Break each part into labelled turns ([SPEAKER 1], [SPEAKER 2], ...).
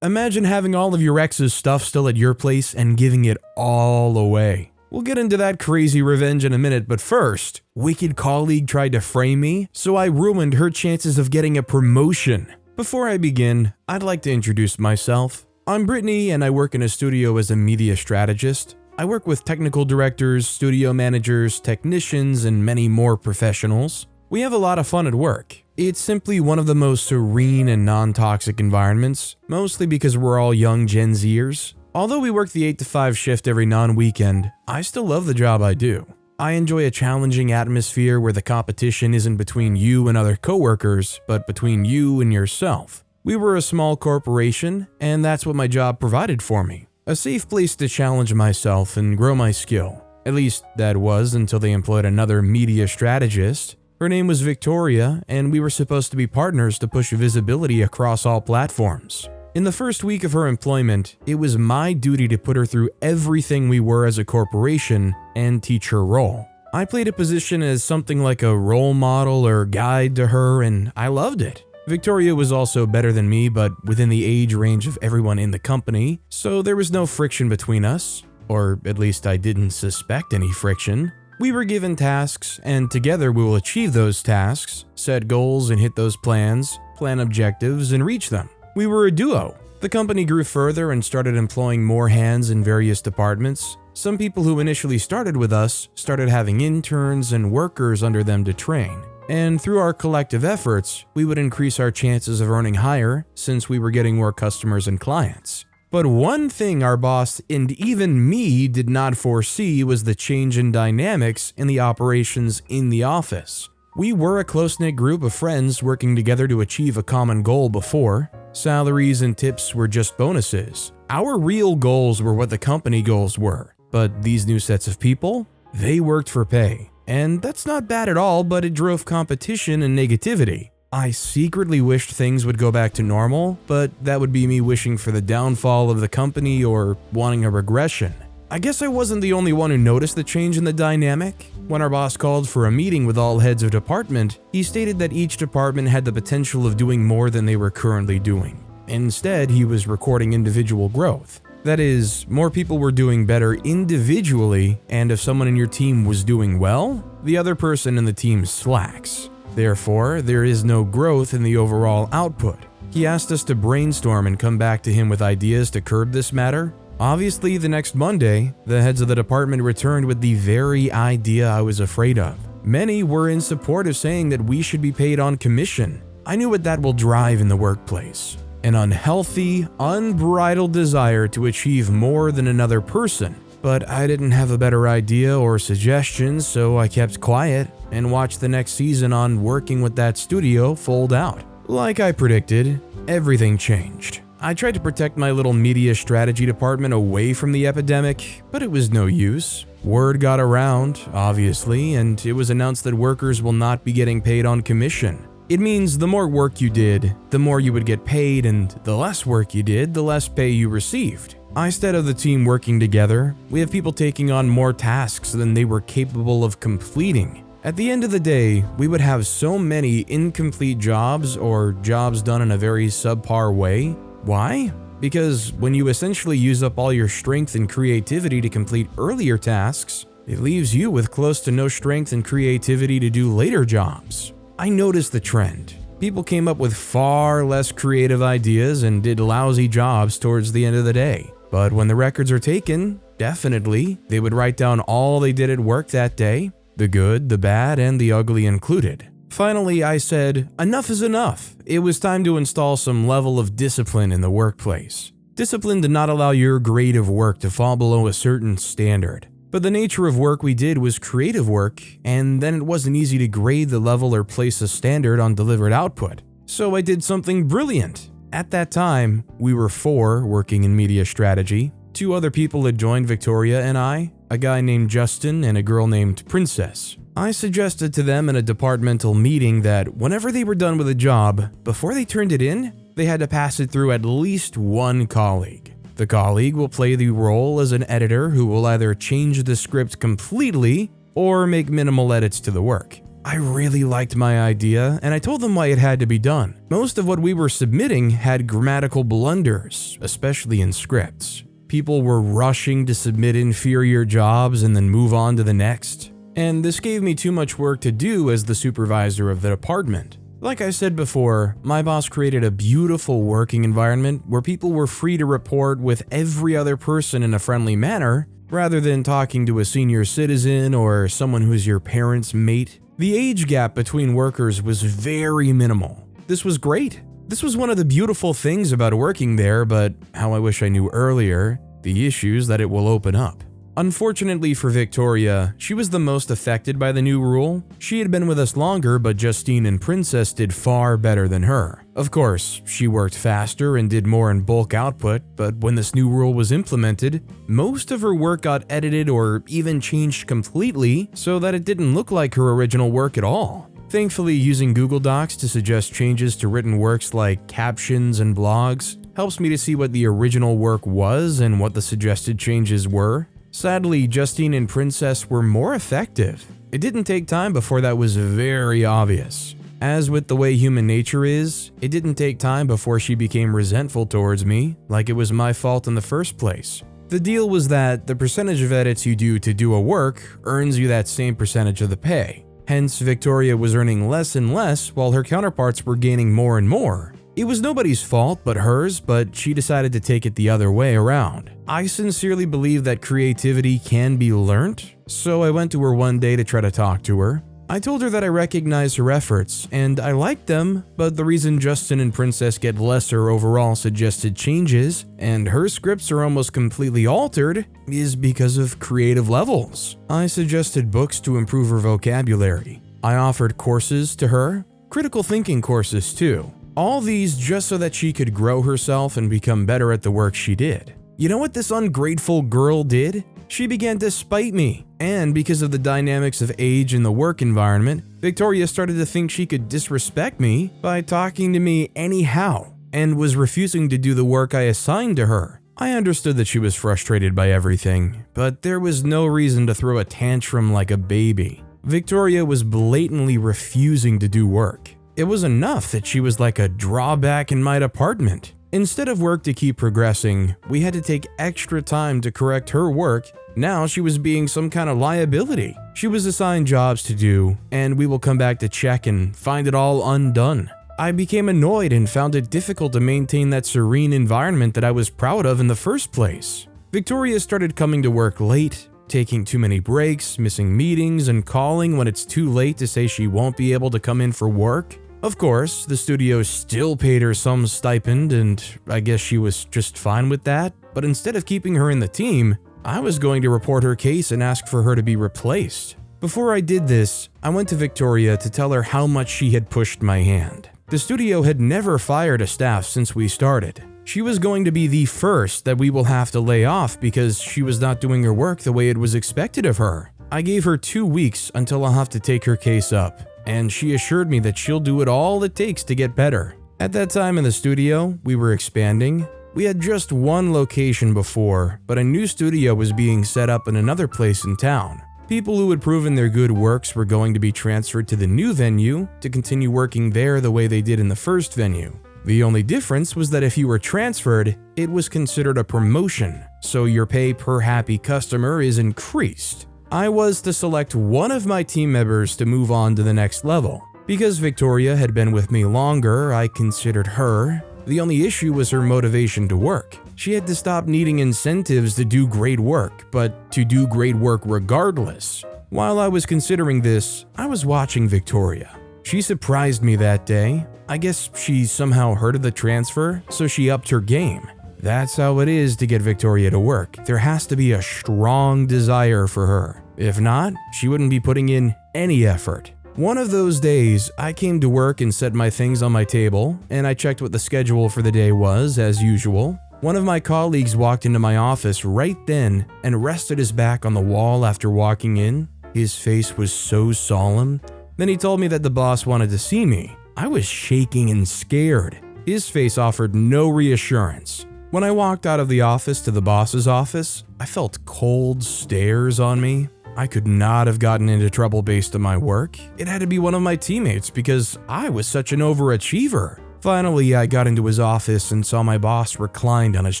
[SPEAKER 1] Imagine having all of your ex's stuff still at your place and giving it all away. We'll get into that crazy revenge in a minute, but first, wicked colleague tried to frame me, so I ruined her chances of getting a promotion. Before I begin, I'd like to introduce myself. I'm Brittany and I work in a studio as a media strategist. I work with technical directors, studio managers, technicians, and many more professionals. We have a lot of fun at work. It's simply one of the most serene and non-toxic environments, mostly because we're all young Gen Zers. Although we work the 8 to 5 shift every non-weekend, I still love the job I do. I enjoy a challenging atmosphere where the competition isn't between you and other coworkers, but between you and yourself. We were a small corporation, and that's what my job provided for me. A safe place to challenge myself and grow my skill. At least that was until they employed another media strategist. Her name was Victoria, and we were supposed to be partners to push visibility across all platforms. In the first week of her employment, it was my duty to put her through everything we were as a corporation and teach her role. I played a position as something like a role model or guide to her, and I loved it. Victoria was also better than me, but within the age range of everyone in the company, so there was no friction between us, or at least I didn't suspect any friction. We were given tasks, and together we will achieve those tasks, set goals and hit those plans, plan objectives, and reach them. We were a duo. The company grew further and started employing more hands in various departments. Some people who initially started with us started having interns and workers under them to train. And through our collective efforts, we would increase our chances of earning higher since we were getting more customers and clients. But one thing our boss and even me did not foresee was the change in dynamics in the operations in the office. We were a close-knit group of friends working together to achieve a common goal before. Salaries and tips were just bonuses. Our real goals were what the company goals were. But these new sets of people, they worked for pay. And that's not bad at all, but it drove competition and negativity. I secretly wished things would go back to normal, but that would be me wishing for the downfall of the company or wanting a regression. I guess I wasn't the only one who noticed the change in the dynamic. When our boss called for a meeting with all heads of department, he stated that each department had the potential of doing more than they were currently doing. Instead, he was recording individual growth. That is, more people were doing better individually, and if someone in your team was doing well, the other person in the team slacks. Therefore, there is no growth in the overall output. He asked us to brainstorm and come back to him with ideas to curb this matter. Obviously, the next Monday, the heads of the department returned with the very idea I was afraid of. Many were in support of saying that we should be paid on commission. I knew what that will drive in the workplace. An unhealthy, unbridled desire to achieve more than another person. But I didn't have a better idea or suggestions, so I kept quiet and watched the next season on working with that studio fold out. Like I predicted, everything changed. I tried to protect my little media strategy department away from the epidemic, but it was no use. Word got around, obviously, and it was announced that workers will not be getting paid on commission. It means the more work you did, the more you would get paid, and the less work you did, the less pay you received. Instead of the team working together, we have people taking on more tasks than they were capable of completing. At the end of the day, we would have so many incomplete jobs or jobs done in a very subpar way. Why? Because when you essentially use up all your strength and creativity to complete earlier tasks, it leaves you with close to no strength and creativity to do later jobs. I noticed the trend. People came up with far less creative ideas and did lousy jobs towards the end of the day. But when the records are taken, definitely, they would write down all they did at work that day, the good, the bad, and the ugly included. Finally, I said, enough is enough. It was time to install some level of discipline in the workplace. Discipline to not allow your grade of work to fall below a certain standard. But the nature of work we did was creative work, and then it wasn't easy to grade the level or place a standard on delivered output. So I did something brilliant. At that time, we were 4 working in media strategy. 2 other people had joined Victoria and I, a guy named Justin and a girl named Princess. I suggested to them in a departmental meeting that whenever they were done with a job, before they turned it in, they had to pass it through at least one colleague. The colleague will play the role as an editor who will either change the script completely or make minimal edits to the work. I really liked my idea, and I told them why it had to be done. Most of what we were submitting had grammatical blunders, especially in scripts. People were rushing to submit inferior jobs and then move on to the next. And this gave me too much work to do as the supervisor of the department. Like I said before, my boss created a beautiful working environment where people were free to report with every other person in a friendly manner, rather than talking to a senior citizen or someone who's your parent's mate. The age gap between workers was very minimal. This was great. This was one of the beautiful things about working there, but how I wish I knew earlier, the issues that it will open up. Unfortunately for Victoria, she was the most affected by the new rule. She had been with us longer, but Justine and Princess did far better than her. Of course, she worked faster and did more in bulk output, but when this new rule was implemented, most of her work got edited or even changed completely so that it didn't look like her original work at all. Thankfully, using Google Docs to suggest changes to written works like captions and blogs helps me to see what the original work was and what the suggested changes were. Sadly, Justine and Princess were more effective. It didn't take time before that was very obvious. As with the way human nature is, it didn't take time before she became resentful towards me, like it was my fault in the first place. The deal was that the percentage of edits you do a work earns you that same percentage of the pay. Hence, Victoria was earning less and less while her counterparts were gaining more and more. It was nobody's fault but hers, but she decided to take it the other way around. I sincerely believe that creativity can be learnt, so I went to her one day to try to talk to her. I told her that I recognize her efforts, and I like them, but the reason Justin and Princess get lesser overall suggested changes, and her scripts are almost completely altered, is because of creative levels. I suggested books to improve her vocabulary. I offered courses to her, critical thinking courses too. All these just so that she could grow herself and become better at the work she did. You know what this ungrateful girl did? She began to spite me, and because of the dynamics of age in the work environment, Victoria started to think she could disrespect me by talking to me anyhow, and was refusing to do the work I assigned to her. I understood that she was frustrated by everything, but there was no reason to throw a tantrum like a baby. Victoria was blatantly refusing to do work. It was enough that she was like a drawback in my department. Instead of work to keep progressing, we had to take extra time to correct her work. Now she was being some kind of liability. She was assigned jobs to do, and we will come back to check and find it all undone. I became annoyed and found it difficult to maintain that serene environment that I was proud of in the first place. Victoria started coming to work late, taking too many breaks, missing meetings, and calling when it's too late to say she won't be able to come in for work. Of course, the studio still paid her some stipend, and I guess she was just fine with that, but instead of keeping her in the team, I was going to report her case and ask for her to be replaced. Before I did this, I went to Victoria to tell her how much she had pushed my hand. The studio had never fired a staff since we started. She was going to be the first that we will have to lay off because she was not doing her work the way it was expected of her. I gave her 2 weeks until I'll have to take her case up, and she assured me that she'll do it all it takes to get better. At that time in the studio, we were expanding. We had just one location before, but a new studio was being set up in another place in town. People who had proven their good works were going to be transferred to the new venue to continue working there the way they did in the first venue. The only difference was that if you were transferred, it was considered a promotion, so your pay per happy customer is increased. I was to select one of my team members to move on to the next level. Because Victoria had been with me longer, I considered her. The only issue was her motivation to work. She had to stop needing incentives to do great work, but to do great work regardless. While I was considering this, I was watching Victoria. She surprised me that day. I guess she somehow heard of the transfer, so she upped her game. That's how it is to get Victoria to work. There has to be a strong desire for her. If not, she wouldn't be putting in any effort. One of those days, I came to work and set my things on my table, and I checked what the schedule for the day was, as usual. One of my colleagues walked into my office right then and rested his back on the wall after walking in. His face was so solemn. Then he told me that the boss wanted to see me. I was shaking and scared. His face offered no reassurance. When I walked out of the office to the boss's office, I felt cold stares on me. I could not have gotten into trouble based on my work. It had to be one of my teammates because I was such an overachiever. Finally, I got into his office and saw my boss reclined on his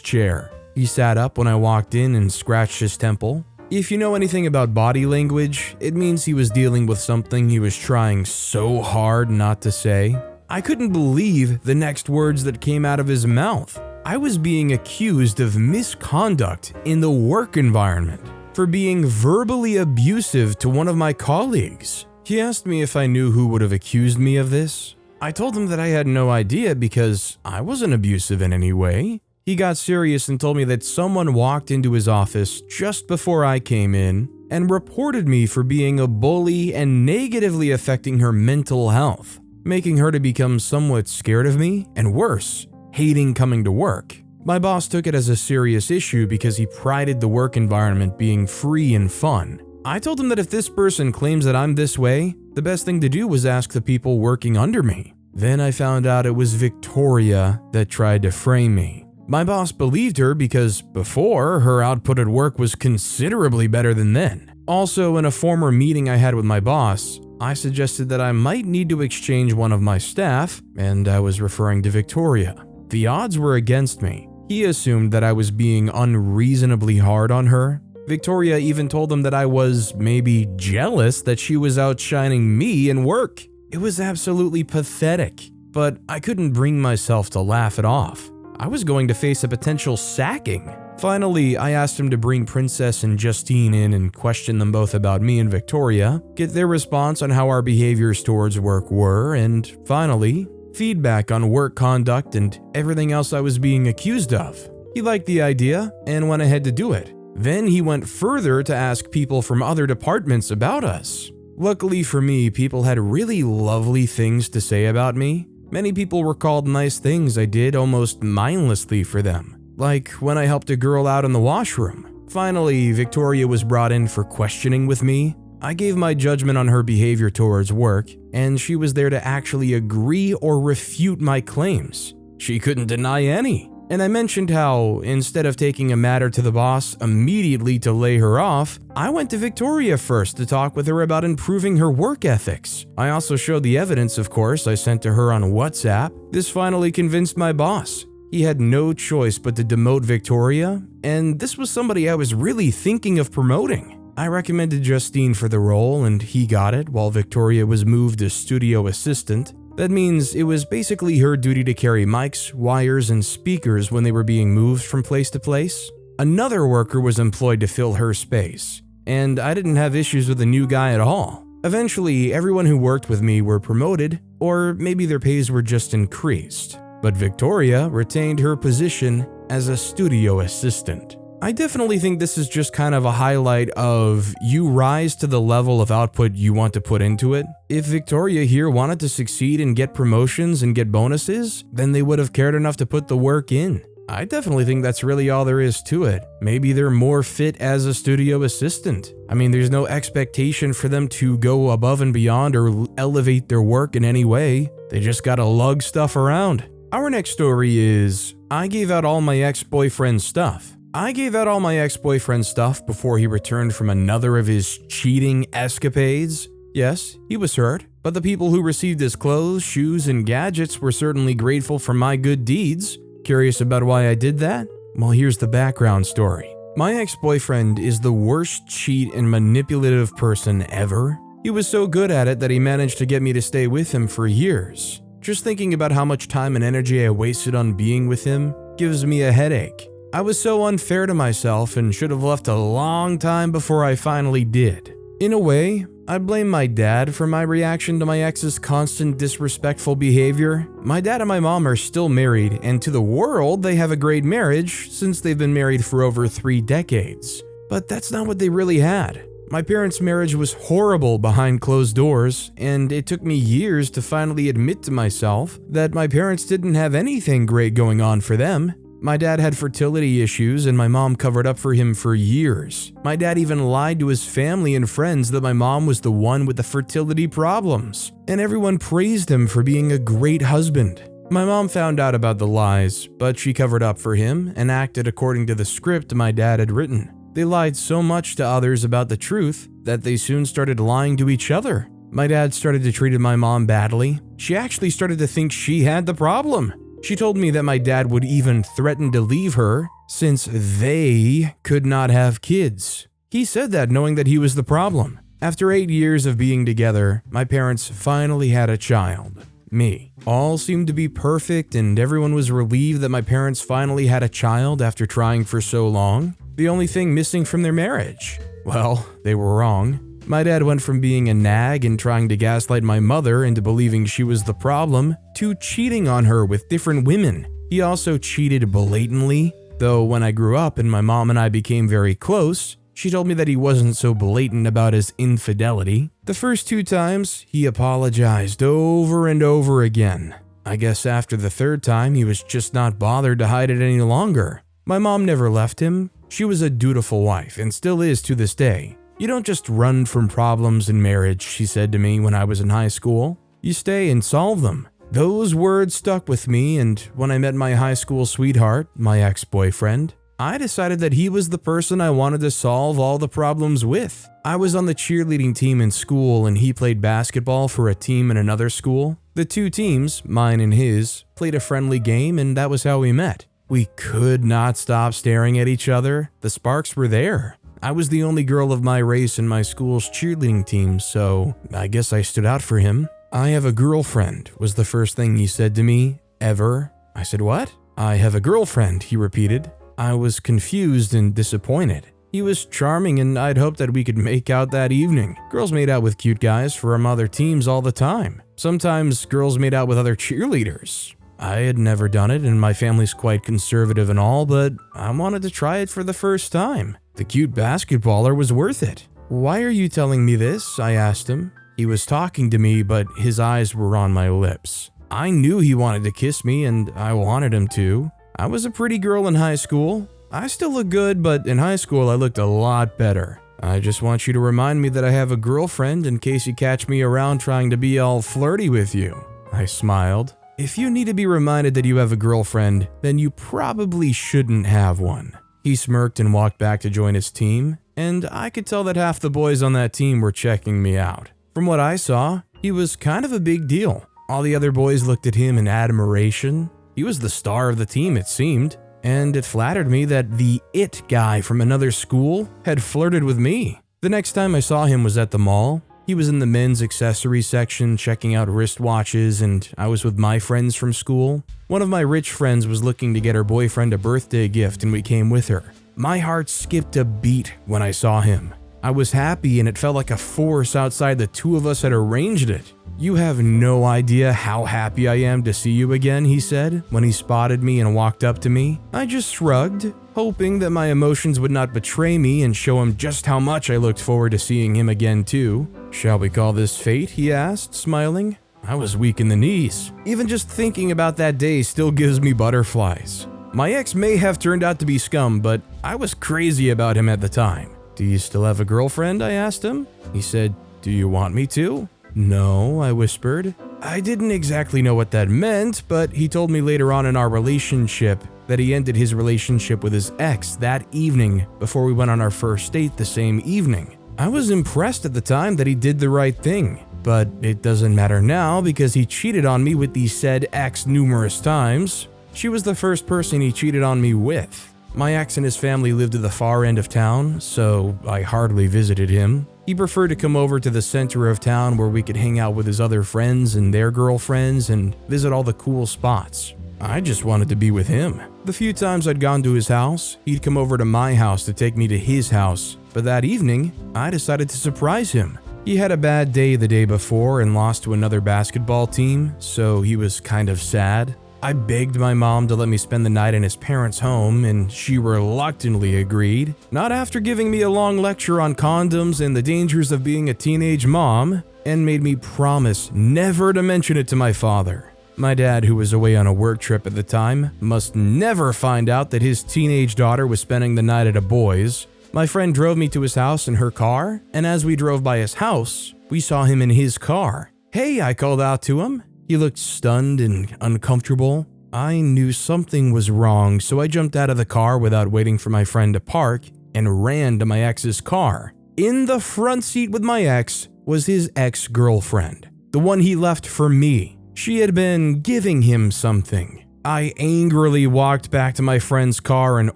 [SPEAKER 1] chair. He sat up when I walked in and scratched his temple. If you know anything about body language, it means he was dealing with something he was trying so hard not to say. I couldn't believe the next words that came out of his mouth. I was being accused of misconduct in the work environment for being verbally abusive to one of my colleagues. He asked me if I knew who would have accused me of this. I told him that I had no idea because I wasn't abusive in any way. He got serious and told me that someone walked into his office just before I came in and reported me for being a bully and negatively affecting her mental health, making her to become somewhat scared of me and worse, hating coming to work. My boss took it as a serious issue because he prided the work environment being free and fun. I told him that if this person claims that I'm this way, the best thing to do was ask the people working under me. Then I found out it was Victoria that tried to frame me. My boss believed her because before, her output at work was considerably better than then. Also, in a former meeting I had with my boss, I suggested that I might need to exchange one of my staff, and I was referring to Victoria. The odds were against me. He assumed that I was being unreasonably hard on her. Victoria even told him that I was maybe jealous that she was outshining me in work. It was absolutely pathetic, but I couldn't bring myself to laugh it off. I was going to face a potential sacking. Finally, I asked him to bring Princess and Justine in and question them both about me and Victoria, get their response on how our behaviors towards work were, and finally, feedback on work conduct and everything else I was being accused of. He liked the idea and went ahead to do it. Then he went further to ask people from other departments about us. Luckily for me, people had really lovely things to say about me. Many people recalled nice things I did almost mindlessly for them, like when I helped a girl out in the washroom. Finally, Victoria was brought in for questioning with me. I gave my judgment on her behavior towards work, and she was there to actually agree or refute my claims. She couldn't deny any. And I mentioned how, instead of taking a matter to the boss immediately to lay her off, I went to Victoria first to talk with her about improving her work ethics. I also showed the evidence, of course, I sent to her on WhatsApp. This finally convinced my boss. He had no choice but to demote Victoria, and this was somebody I was really thinking of promoting. I recommended Justine for the role, and he got it, while Victoria was moved as studio assistant. That means it was basically her duty to carry mics, wires, and speakers when they were being moved from place to place. Another worker was employed to fill her space, and I didn't have issues with the new guy at all. Eventually, everyone who worked with me were promoted, or maybe their pays were just increased. But Victoria retained her position as a studio assistant. I definitely think this is just kind of a highlight of you rise to the level of output you want to put into it. If Victoria here wanted to succeed and get promotions and get bonuses, then they would have cared enough to put the work in. I definitely think that's really all there is to it. Maybe they're more fit as a studio assistant. I mean, there's no expectation for them to go above and beyond or elevate their work in any way. They just gotta lug stuff around. Our next story is, I gave out all my ex-boyfriend's stuff. I gave out all my ex-boyfriend's stuff before he returned from another of his cheating escapades. Yes, he was hurt, but the people who received his clothes, shoes, and gadgets were certainly grateful for my good deeds. Curious about why I did that? Well, here's the background story. My ex-boyfriend is the worst cheat and manipulative person ever. He was so good at it that he managed to get me to stay with him for years. Just thinking about how much time and energy I wasted on being with him gives me a headache. I was so unfair to myself and should have left a long time before I finally did. In a way, I blame my dad for my reaction to my ex's constant disrespectful behavior. My dad and my mom are still married, and to the world, they have a great marriage since they've been married for over 3 decades. But that's not what they really had. My parents' marriage was horrible behind closed doors, and it took me years to finally admit to myself that my parents didn't have anything great going on for them. My dad had fertility issues and my mom covered up for him for years. My dad even lied to his family and friends that my mom was the one with the fertility problems, and everyone praised him for being a great husband. My mom found out about the lies, but she covered up for him and acted according to the script my dad had written. They lied so much to others about the truth that they soon started lying to each other. My dad started to treat my mom badly. She actually started to think she had the problem. She told me that my dad would even threaten to leave her since they could not have kids. He said that knowing that he was the problem. After 8 years of being together, my parents finally had a child. Me. All seemed to be perfect and everyone was relieved that my parents finally had a child after trying for so long. The only thing missing from their marriage. Well, they were wrong. My dad went from being a nag and trying to gaslight my mother into believing she was the problem to cheating on her with different women. He also cheated blatantly, though when I grew up and my mom and I became very close, she told me that he wasn't so blatant about his infidelity. The first 2 times, he apologized over and over again. I guess after the 3rd time, he was just not bothered to hide it any longer. My mom never left him. She was a dutiful wife and still is to this day. You don't just run from problems in marriage, she said to me when I was in high school. You stay and solve them. Those words stuck with me, and when I met my high school sweetheart, my ex-boyfriend, I decided that he was the person I wanted to solve all the problems with. I was on the cheerleading team in school and he played basketball for a team in another school. The 2 teams, mine and his, played a friendly game and that was how we met. We could not stop staring at each other. The sparks were there. I was the only girl of my race in my school's cheerleading team, so I guess I stood out for him. "I have a girlfriend," was the first thing he said to me, ever. I said, "What?" "I have a girlfriend," he repeated. I was confused and disappointed. He was charming and I'd hoped that we could make out that evening. Girls made out with cute guys from other teams all the time. Sometimes girls made out with other cheerleaders. I had never done it and my family's quite conservative and all, but I wanted to try it for the first time. The cute basketballer was worth it. "Why are you telling me this?" I asked him. He was talking to me, but his eyes were on my lips. I knew he wanted to kiss me and I wanted him to. I was a pretty girl in high school. I still look good, but in high school I looked a lot better. "I just want you to remind me that I have a girlfriend in case you catch me around trying to be all flirty with you." I smiled. "If you need to be reminded that you have a girlfriend, then you probably shouldn't have one." He smirked and walked back to join his team, and I could tell that half the boys on that team were checking me out. From what I saw, he was kind of a big deal. All the other boys looked at him in admiration. He was the star of the team, it seemed, and it flattered me that the it guy from another school had flirted with me. The next time I saw him was at the mall. He was in the men's accessories section checking out wristwatches, and I was with my friends from school. One of my rich friends was looking to get her boyfriend a birthday gift and we came with her. My heart skipped a beat when I saw him. I was happy and it felt like a force outside the 2 of us had arranged it. "You have no idea how happy I am to see you again," he said when he spotted me and walked up to me. I just shrugged, hoping that my emotions would not betray me and show him just how much I looked forward to seeing him again too. "Shall we call this fate?" he asked, smiling. I was weak in the knees. Even just thinking about that day still gives me butterflies. My ex may have turned out to be scum, but I was crazy about him at the time. "Do you still have a girlfriend?" I asked him. He said, "Do you want me to?" "No," I whispered. I didn't exactly know what that meant, but he told me later on in our relationship that he ended his relationship with his ex that evening before we went on our first date the same evening. I was impressed at the time that he did the right thing, but it doesn't matter now because he cheated on me with the said ex numerous times. She was the first person he cheated on me with. My ex and his family lived at the far end of town, so I hardly visited him. He preferred to come over to the center of town where we could hang out with his other friends and their girlfriends and visit all the cool spots. I just wanted to be with him. The few times I'd gone to his house, he'd come over to my house to take me to his house, but that evening, I decided to surprise him. He had a bad day the day before and lost to another basketball team, so he was kind of sad. I begged my mom to let me spend the night in his parents' home, and she reluctantly agreed. Not after giving me a long lecture on condoms and the dangers of being a teenage mom, and made me promise never to mention it to my father. My dad, who was away on a work trip at the time, must never find out that his teenage daughter was spending the night at a boy's. My friend drove me to his house in her car, and as we drove by his house, we saw him in his car. "Hey," I called out to him. He looked stunned and uncomfortable. I knew something was wrong, so I jumped out of the car without waiting for my friend to park and ran to my ex's car. In the front seat with my ex was his ex-girlfriend, the one he left for me. She had been giving him something. I angrily walked back to my friend's car and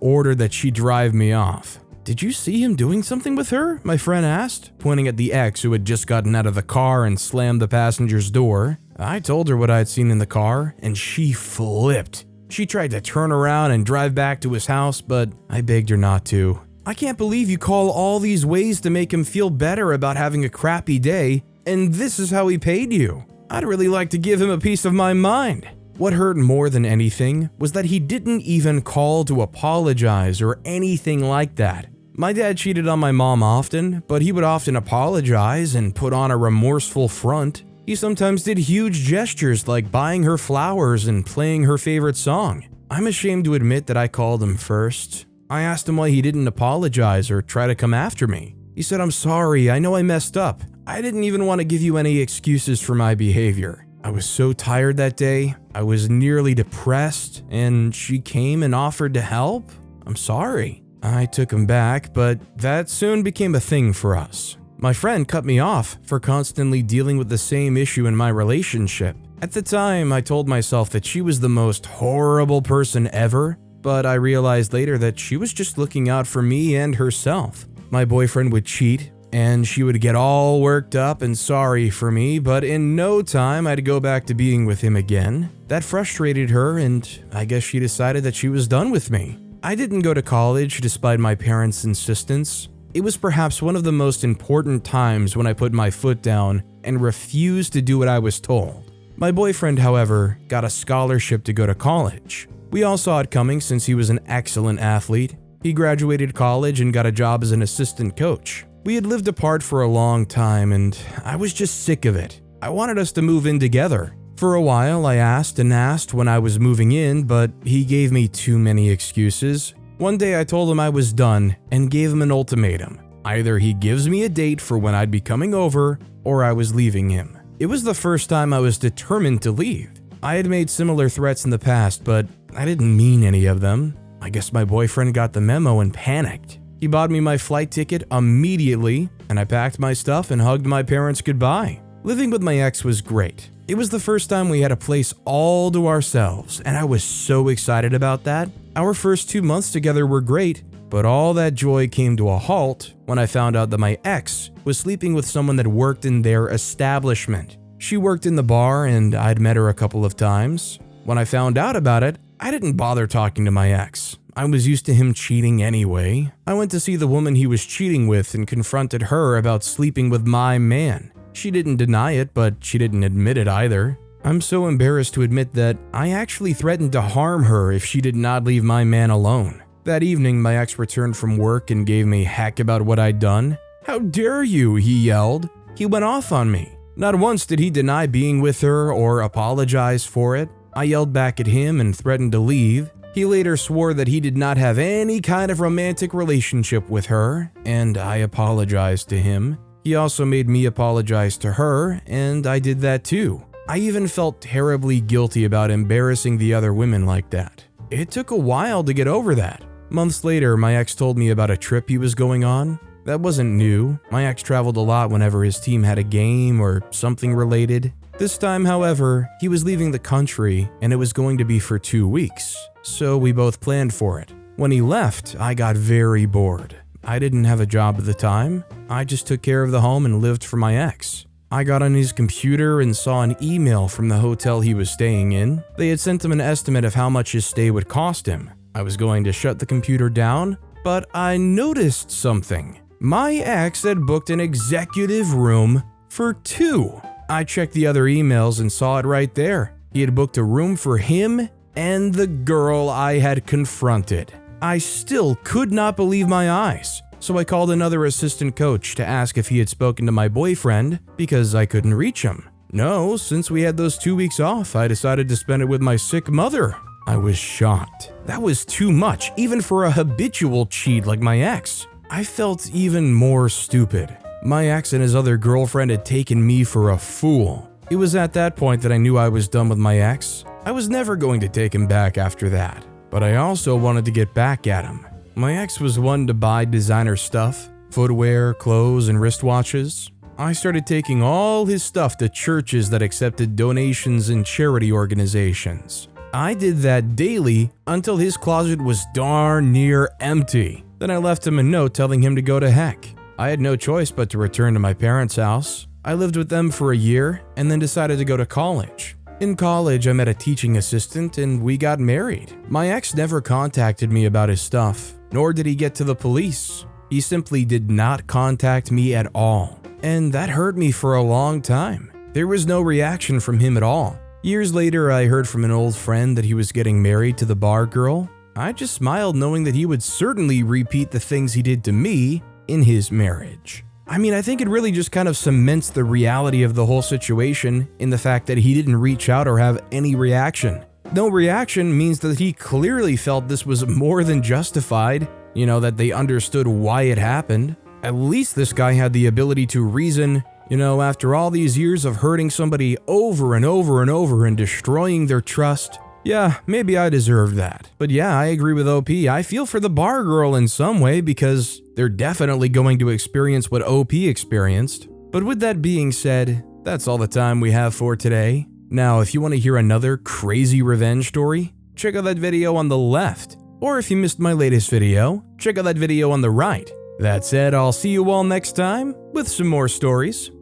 [SPEAKER 1] ordered that she drive me off. "Did you see him doing something with her?" my friend asked, pointing at the ex who had just gotten out of the car and slammed the passenger's door. I told her what I had seen in the car, and she flipped. She tried to turn around and drive back to his house, but I begged her not to. "I can't believe you call all these ways to make him feel better about having a crappy day, and this is how he paid you. I'd really like to give him a piece of my mind." What hurt more than anything was that he didn't even call to apologize or anything like that. My dad cheated on my mom often, but he would often apologize and put on a remorseful front. He sometimes did huge gestures like buying her flowers and playing her favorite song. I'm ashamed to admit that I called him first. I asked him why he didn't apologize or try to come after me. He said, "I'm sorry, I know I messed up. I didn't even want to give you any excuses for my behavior. I was so tired that day, I was nearly depressed, and she came and offered to help. I'm sorry." I took him back, but that soon became a thing for us. My friend cut me off for constantly dealing with the same issue in my relationship. At the time, I told myself that she was the most horrible person ever, but I realized later that she was just looking out for me and herself. My boyfriend would cheat, and she would get all worked up and sorry for me, but in no time I'd go back to being with him again. That frustrated her, and I guess she decided that she was done with me. I didn't go to college despite my parents' insistence. It was perhaps one of the most important times when I put my foot down and refused to do what I was told. My boyfriend, however, got a scholarship to go to college. We all saw it coming since he was an excellent athlete. He graduated college and got a job as an assistant coach. We had lived apart for a long time, and I was just sick of it. I wanted us to move in together. For a while, I asked and asked when I was moving in, but he gave me too many excuses. One day I told him I was done and gave him an ultimatum. Either he gives me a date for when I'd be coming over, or I was leaving him. It was the first time I was determined to leave. I had made similar threats in the past, but I didn't mean any of them. I guess my boyfriend got the memo and panicked. He bought me my flight ticket immediately, and I packed my stuff and hugged my parents goodbye. Living with my ex was great. It was the first time we had a place all to ourselves, and I was so excited about that. Our first 2 months together were great, but all that joy came to a halt when I found out that my ex was sleeping with someone that worked in their establishment. She worked in the bar, and I'd met her a couple of times. When I found out about it, I didn't bother talking to my ex. I was used to him cheating anyway. I went to see the woman he was cheating with and confronted her about sleeping with my man. She didn't deny it, but she didn't admit it either. I'm so embarrassed to admit that I actually threatened to harm her if she did not leave my man alone. That evening, my ex returned from work and gave me heck about what I'd done. "How dare you?" he yelled. He went off on me. Not once did he deny being with her or apologize for it. I yelled back at him and threatened to leave. He later swore that he did not have any kind of romantic relationship with her, and I apologized to him. He also made me apologize to her, and I did that too. I even felt terribly guilty about embarrassing the other women like that. It took a while to get over that. Months later, my ex told me about a trip he was going on. That wasn't new. My ex traveled a lot whenever his team had a game or something related. This time, however, he was leaving the country, and it was going to be for 2 weeks, so we both planned for it. When he left, I got very bored. I didn't have a job at the time. I just took care of the home and lived for my ex. I got on his computer and saw an email from the hotel he was staying in. They had sent him an estimate of how much his stay would cost him. I was going to shut the computer down, but I noticed something. My ex had booked an executive room for 2. I checked the other emails and saw it right there. He had booked a room for him and the girl I had confronted. I still could not believe my eyes, so I called another assistant coach to ask if he had spoken to my boyfriend because I couldn't reach him. No, since we had those 2 weeks off, I decided to spend it with my sick mother. I was shocked. That was too much, even for a habitual cheat like my ex. I felt even more stupid. My ex and his other girlfriend had taken me for a fool. It was at that point that I knew I was done with my ex. I was never going to take him back after that, but I also wanted to get back at him. My ex was one to buy designer stuff, footwear, clothes, and wristwatches. I started taking all his stuff to churches that accepted donations and charity organizations. I did that daily until his closet was darn near empty. Then I left him a note telling him to go to heck. I had no choice but to return to my parents' house. I lived with them for a year and then decided to go to college. In college, I met a teaching assistant and we got married. My ex never contacted me about his stuff, nor did he get to the police. He simply did not contact me at all. And that hurt me for a long time. There was no reaction from him at all. Years later, I heard from an old friend that he was getting married to the bar girl. I just smiled knowing that he would certainly repeat the things he did to me in his marriage. I mean, I think it really just kind of cements the reality of the whole situation in the fact that he didn't reach out or have any reaction. No reaction means that he clearly felt this was more than justified, that they understood why it happened. At least this guy had the ability to reason, after all these years of hurting somebody over and over and over and destroying their trust, yeah, maybe I deserved that. But yeah, I agree with OP. I feel for the bar girl in some way because they're definitely going to experience what OP experienced. But with that being said, that's all the time we have for today. Now, if you want to hear another crazy revenge story, check out that video on the left. Or if you missed my latest video, check out that video on the right. That said, I'll see you all next time with some more stories.